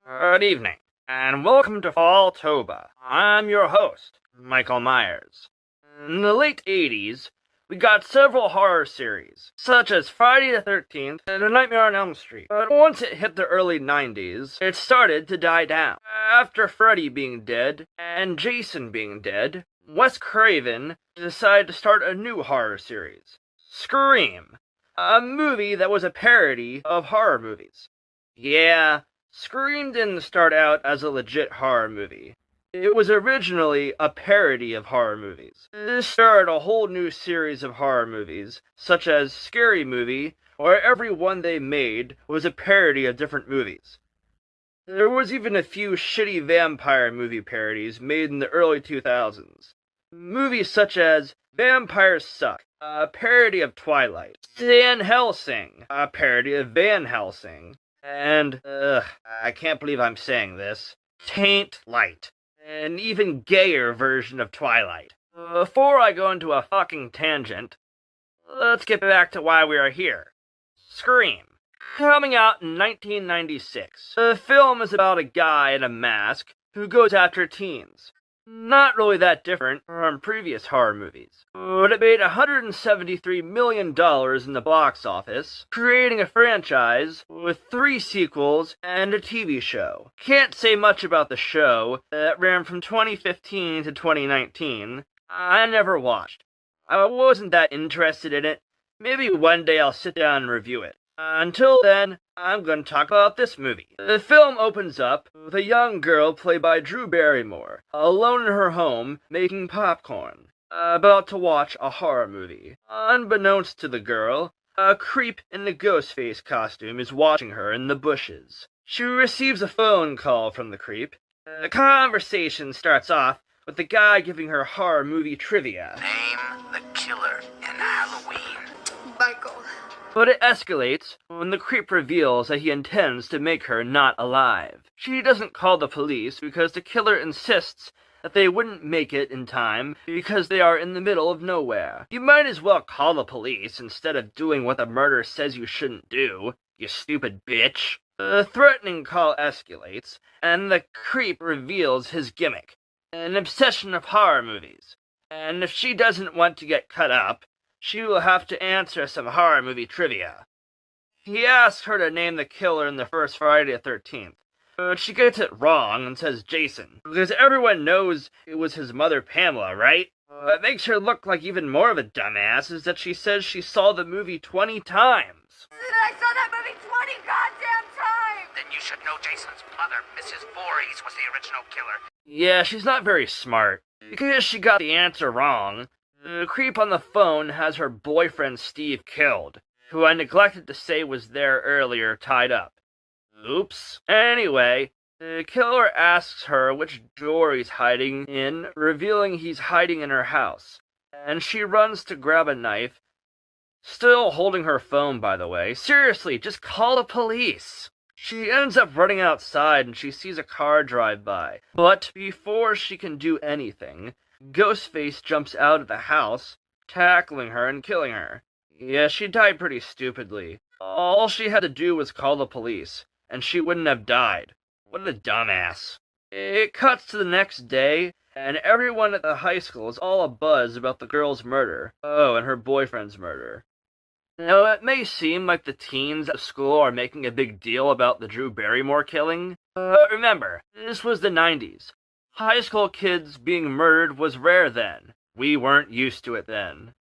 Good evening, and welcome to Falltoba. I'm your host, Michael Myers. In the late 80s, we got several horror series, such as Friday the 13th and A Nightmare on Elm Street. But once it hit the early 90s, it started to die down. After Freddy being dead and Jason being dead, Wes Craven decided to start a new horror series, Scream, a movie that was a parody of horror movies. Yeah, Scream didn't start out as a legit horror movie. It was originally a parody of horror movies. This started a whole new series of horror movies, such as Scary Movie, where every one they made was a parody of different movies. There was even a few shitty vampire movie parodies made in the early 2000s. Movies such as Vampires Suck, a parody of Twilight, Van Helsing, a parody of Van Helsing, and, I can't believe I'm saying this, Taint Light, an even gayer version of Twilight. Before I go into a fucking tangent, let's get back to why we are here. Scream. Coming out in 1996, the film is about a guy in a mask who goes after teens. Not really that different from previous horror movies, but it made $173 million in the box office, creating a franchise with 3 sequels and a TV show. Can't say much about the show that ran from 2015 to 2019. I never watched. I wasn't that interested in it. Maybe one day I'll sit down and review it. Until then, I'm going to talk about this movie. The film opens up with a young girl played by Drew Barrymore, alone in her home, making popcorn, about to watch a horror movie. Unbeknownst to the girl, a creep in the Ghostface costume is watching her in the bushes. She receives a phone call from the creep. The conversation starts off with the guy giving her horror movie trivia. Name the killer in Halloween. Michael. But it escalates when the creep reveals that he intends to make her not alive. She doesn't call the police because the killer insists that they wouldn't make it in time because they are in the middle of nowhere. You might as well call the police instead of doing what the murder says you shouldn't do, you stupid bitch. The threatening call escalates, and the creep reveals his gimmick, an obsession of horror movies. And if she doesn't want to get cut up, she will have to answer some horror movie trivia. He asks her to name the killer in the first Friday the 13th, but she gets it wrong and says Jason, because everyone knows it was his mother Pamela, right? What makes her look like even more of a dumbass is that she says she saw the movie 20 times. I saw that movie 20 goddamn times! Then you should know Jason's mother, Mrs. Voorhees, was the original killer. Yeah, she's not very smart. Because she got the answer wrong, the creep on the phone has her boyfriend Steve killed, who I neglected to say was there earlier tied up. Oops. Anyway, the killer asks her which door he's hiding in, revealing he's hiding in her house, and she runs to grab a knife, still holding her phone, by the way. Seriously, just call the police. She ends up running outside and she sees a car drive by, but before she can do anything, Ghostface jumps out of the house, tackling her and killing her. Yeah, she died pretty stupidly. All she had to do was call the police, and she wouldn't have died. What a dumbass. It cuts to the next day, and everyone at the high school is all abuzz about the girl's murder. Oh, and her boyfriend's murder. Now, it may seem like the teens at school are making a big deal about the Drew Barrymore killing, but remember, this was the 90s. High school kids being murdered was rare then. We weren't used to it then.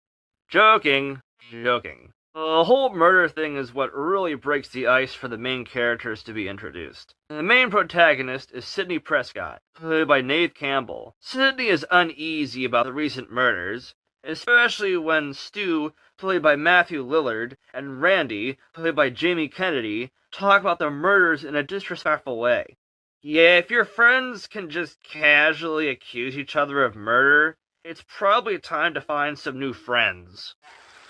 Joking. The whole murder thing is what really breaks the ice for the main characters to be introduced. The main protagonist is Sidney Prescott, played by Neve Campbell. Sidney is uneasy about the recent murders, especially when Stu, played by Matthew Lillard, and Randy, played by Jamie Kennedy, talk about the murders in a disrespectful way. Yeah, if your friends can just casually accuse each other of murder, it's probably time to find some new friends.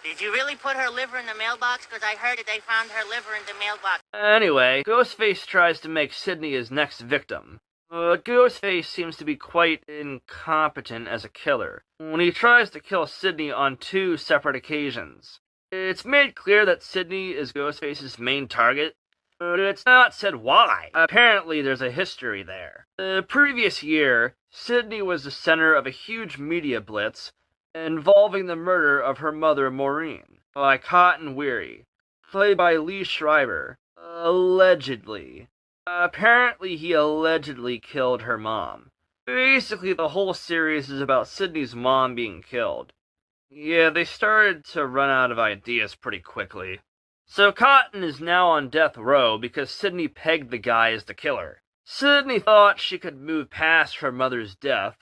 Did you really put her liver in the mailbox? Because I heard that they found her liver in the mailbox. Anyway, Ghostface tries to make Sidney his next victim. But Ghostface seems to be quite incompetent as a killer, when he tries to kill Sidney on 2 separate occasions. It's made clear that Sidney is Ghostface's main target, but it's not said why. Apparently there's a history there. The previous year, Sydney was the center of a huge media blitz involving the murder of her mother Maureen by Cotton Weary, played by Lee Schreiber. Allegedly. Apparently he allegedly killed her mom. Basically the whole series is about Sydney's mom being killed. Yeah, they started to run out of ideas pretty quickly. So Cotton is now on death row because Sydney pegged the guy as the killer. Sydney thought she could move past her mother's death,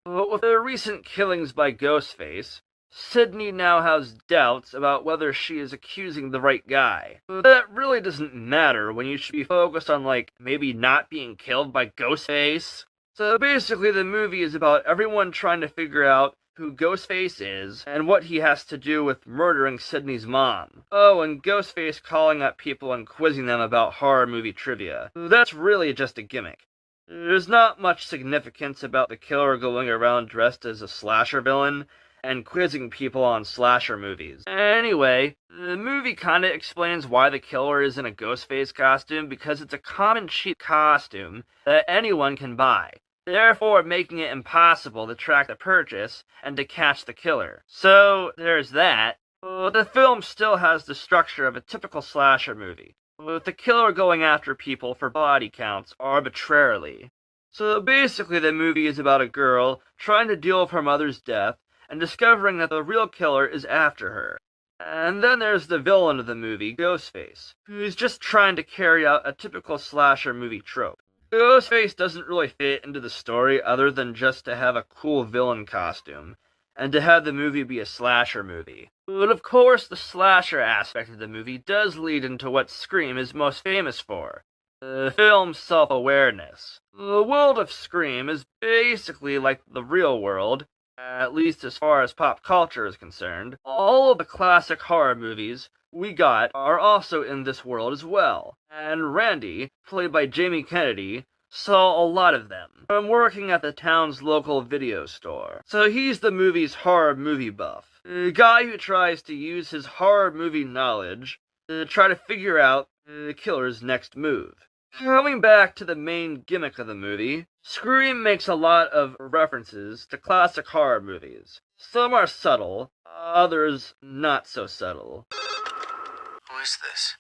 but with the recent killings by Ghostface, Sydney now has doubts about whether she is accusing the right guy. But that really doesn't matter when you should be focused on, maybe not being killed by Ghostface. So basically the movie is about everyone trying to figure out who Ghostface is and what he has to do with murdering Sydney's mom. Oh, and Ghostface calling up people and quizzing them about horror movie trivia. That's really just a gimmick. There's not much significance about the killer going around dressed as a slasher villain and quizzing people on slasher movies. Anyway, the movie kinda explains why the killer is in a Ghostface costume because it's a common cheap costume that anyone can buy, therefore making it impossible to track the purchase and to catch the killer. So, there's that. The film still has the structure of a typical slasher movie, with the killer going after people for body counts arbitrarily. So basically the movie is about a girl trying to deal with her mother's death and discovering that the real killer is after her. And then there's the villain of the movie, Ghostface, who's just trying to carry out a typical slasher movie trope. Ghostface doesn't really fit into the story other than just to have a cool villain costume, and to have the movie be a slasher movie. But of course the slasher aspect of the movie does lead into what Scream is most famous for. The film's self-awareness. The world of Scream is basically like the real world, at least as far as pop culture is concerned. All of the classic horror movies we got are also in this world as well, and Randy, played by Jamie Kennedy, saw a lot of them from working at the town's local video store. So he's the movie's horror movie buff, a guy who tries to use his horror movie knowledge to try to figure out the killer's next move. Coming back to the main gimmick of the movie, Scream makes a lot of references to classic horror movies. Some are subtle, others not so subtle. Who is this?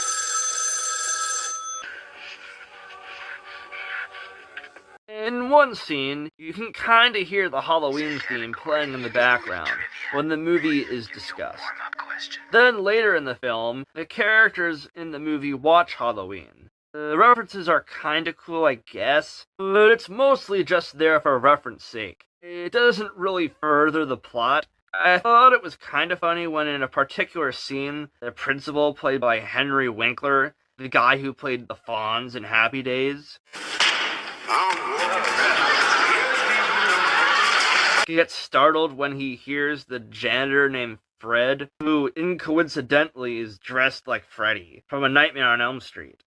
In one scene, you can kinda hear the Halloween theme playing in the background when the movie is discussed. Warm-up question. Then later in the film, the characters in the movie watch Halloween. The references are kinda cool, I guess, but it's mostly just there for reference sake. It doesn't really further the plot. I thought it was kinda funny when in a particular scene, the principal, played by Henry Winkler, the guy who played the Fonz in Happy Days, gets startled when he hears the janitor named Fred, who incoincidentally is dressed like Freddy from A Nightmare on Elm Street.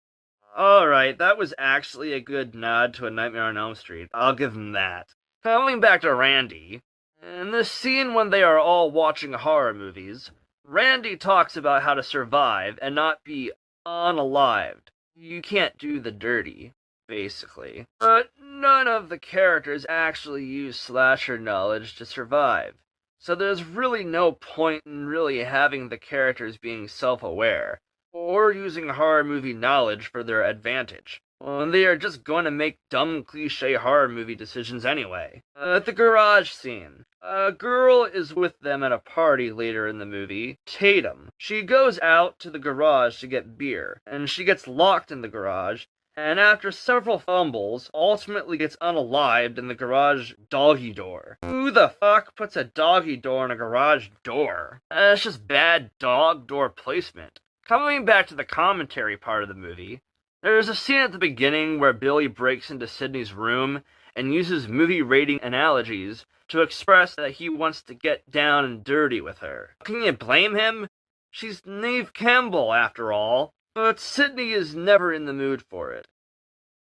Alright, that was actually a good nod to A Nightmare on Elm Street. I'll give him that. Coming back to Randy, in this scene when they are all watching horror movies, Randy talks about how to survive and not be unalived. You can't do the dirty, basically. But none of the characters actually use slasher knowledge to survive. So there's really no point in really having the characters being self-aware, or using horror movie knowledge for their advantage, when they are just going to make dumb cliche horror movie decisions anyway. At the garage scene, a girl is with them at a party later in the movie, Tatum. She goes out to the garage to get beer, and she gets locked in the garage, and after several fumbles, ultimately gets unalived in the garage doggy door. Who the fuck puts a doggy door in a garage door? That's just bad dog door placement. Coming back to the commentary part of the movie, there's a scene at the beginning where Billy breaks into Sydney's room and uses movie rating analogies to express that he wants to get down and dirty with her. Can you blame him? She's Neve Campbell, after all. But Sydney is never in the mood for it.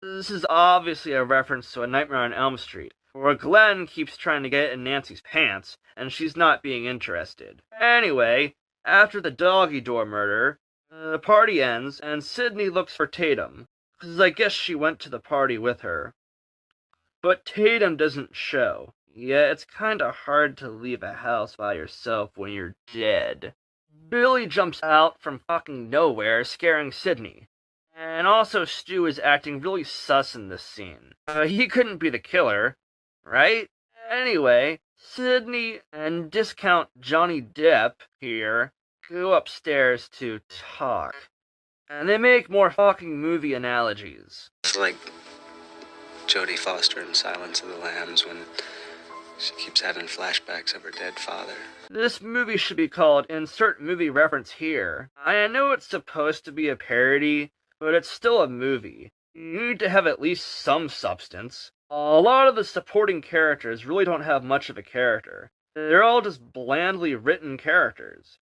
This is obviously a reference to A Nightmare on Elm Street, where Glenn keeps trying to get in Nancy's pants, and she's not being interested. Anyway, after the doggy door murder, The party ends, and Sydney looks for Tatum, because I guess she went to the party with her. But Tatum doesn't show. Yeah, it's kinda hard to leave a house by yourself when you're dead. Billy jumps out from fucking nowhere, scaring Sydney. And also Stu is acting really sus in this scene. He couldn't be the killer, right? Anyway, Sydney and discount Johnny Depp here go upstairs to talk. And they make more fucking movie analogies. It's like Jodie Foster in Silence of the Lambs when she keeps having flashbacks of her dead father. This movie should be called Insert Movie Reference Here. I know it's supposed to be a parody, but it's still a movie. You need to have at least some substance. A lot of the supporting characters really don't have much of a character. They're all just blandly written characters.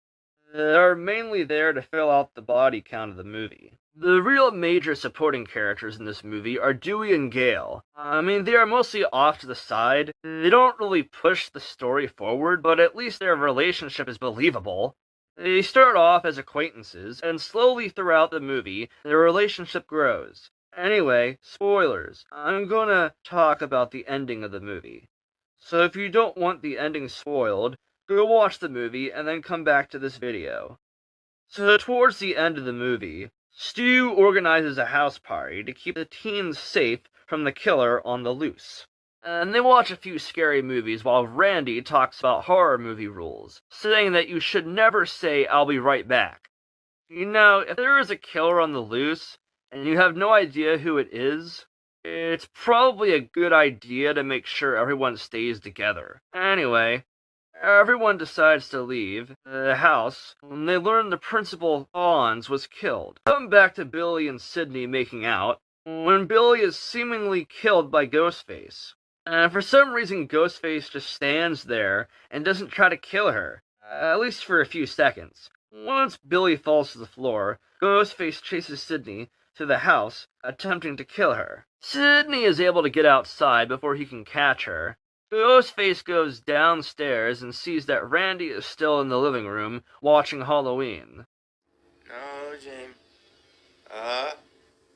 They're mainly there to fill out the body count of the movie. The real major supporting characters in this movie are Dewey and Gale. I mean, they are mostly off to the side. They don't really push the story forward, but at least their relationship is believable. They start off as acquaintances, and slowly throughout the movie, their relationship grows. Anyway, spoilers. I'm gonna talk about the ending of the movie. So if you don't want the ending spoiled, go watch the movie and then come back to this video. So towards the end of the movie, Stu organizes a house party to keep the teens safe from the killer on the loose. And they watch a few scary movies while Randy talks about horror movie rules, saying that you should never say, "I'll be right back." You know, if there is a killer on the loose, and you have no idea who it is, it's probably a good idea to make sure everyone stays together. Anyway, everyone decides to leave the house when they learn the principal Bonds was killed. Come back to Billy and Sydney making out, when Billy is seemingly killed by Ghostface. And for some reason, Ghostface just stands there and doesn't try to kill her, at least for a few seconds. Once Billy falls to the floor, Ghostface chases Sydney to the house, attempting to kill her. Sydney is able to get outside before he can catch her. Ghostface goes downstairs and sees that Randy is still in the living room watching Halloween. No, James.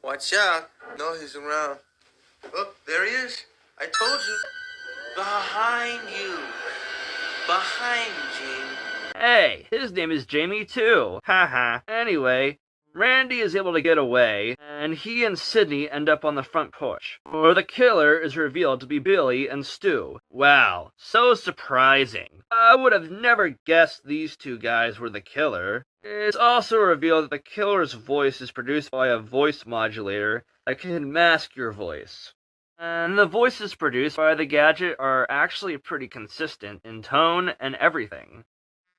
Watch out. No, he's around. Oh, there he is. I told you. Behind you. Behind you. Hey, his name is Jamie too. Haha. Anyway, Randy is able to get away, and he and Sydney end up on the front porch, where the killer is revealed to be Billy and Stu. Wow, so surprising. I would have never guessed these two guys were the killer. It's also revealed that the killer's voice is produced by a voice modulator that can mask your voice. And the voices produced by the gadget are actually pretty consistent in tone and everything.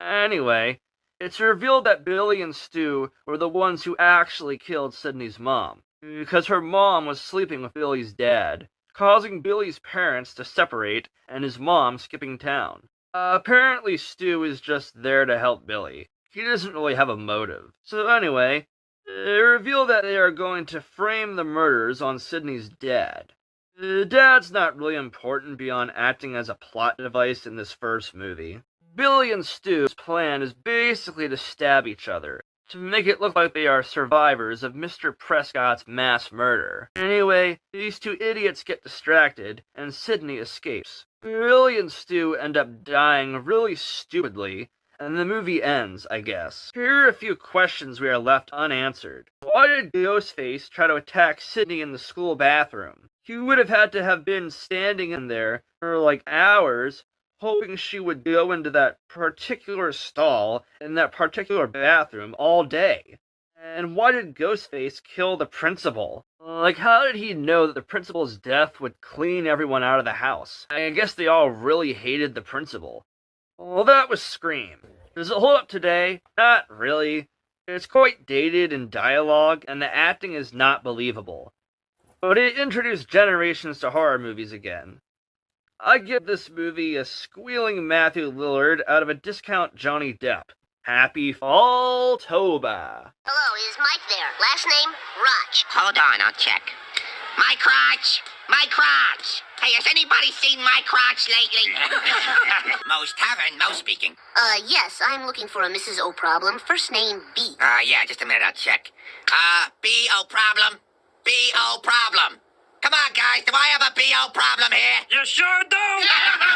Anyway, it's revealed that Billy and Stu were the ones who actually killed Sydney's mom, because her mom was sleeping with Billy's dad, causing Billy's parents to separate and his mom skipping town. Apparently Stu is just there to help Billy. He doesn't really have a motive. So anyway, they reveal that they are going to frame the murders on Sydney's dad. The dad's not really important beyond acting as a plot device in this first movie. Billy and Stu's plan is basically to stab each other, to make it look like they are survivors of Mr. Prescott's mass murder. Anyway, these two idiots get distracted, and Sydney escapes. Billy and Stu end up dying really stupidly, and the movie ends, I guess. Here are a few questions we are left unanswered. Why did Ghostface try to attack Sydney in the school bathroom? He would have had to have been standing in there for like hours, hoping she would go into that particular stall in that particular bathroom all day. And why did Ghostface kill the principal? Like, how did he know that the principal's death would clean everyone out of the house? I guess they all really hated the principal. Well, that was Scream. Does it hold up today? Not really. It's quite dated in dialogue, and the acting is not believable. But it introduced generations to horror movies again. I give this movie a squealing Matthew Lillard out of a discount Johnny Depp. Happy Fall-tober! Hello, is Mike there? Last name, Roch. Hold on, I'll check. My crotch! My crotch! Hey, has anybody seen my crotch lately? Moe's Tavern, Moe speaking. Yes, I'm looking for a Mrs. O'Problem, first name B. Yeah, just a minute, I'll check. B.O. problem? B.O. problem. Come on, guys, do I have a B.O. problem here? You sure do!